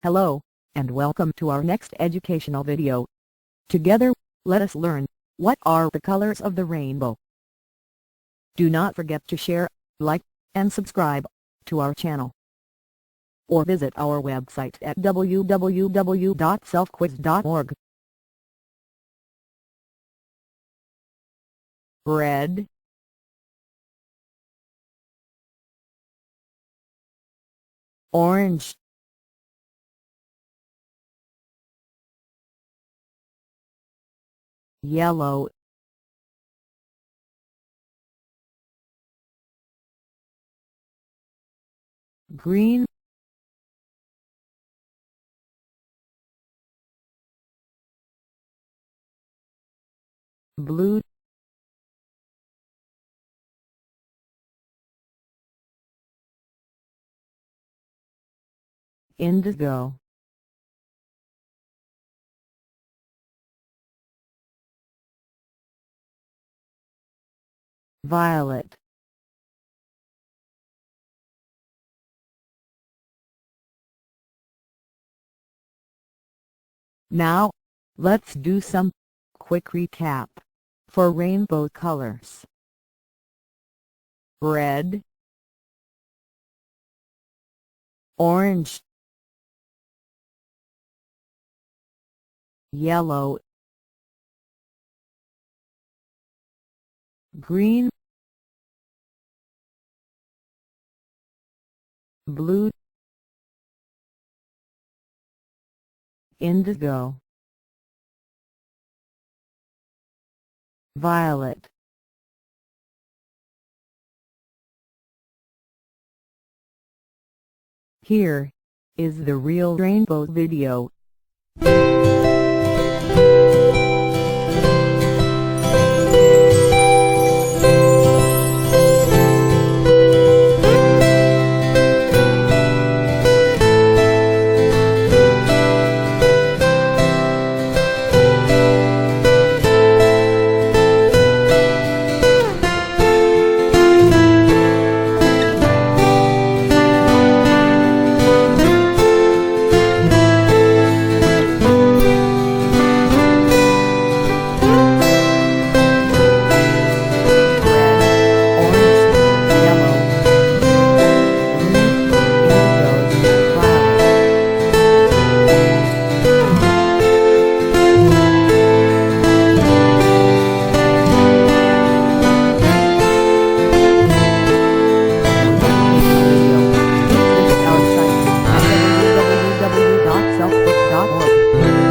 Hello, and welcome to our next educational video. Together, let us learn, what are the colors of the rainbow? Do not forget to share, like, and subscribe to our channel. Or visit our website at www.selfquiz.org. Red, orange, yellow, green, blue, indigo, violet, Now, let's do some quick recap for rainbow colors. Red, orange, yellow, green, blue, indigo, violet. Here is the real rainbow video. Selfquiz.org.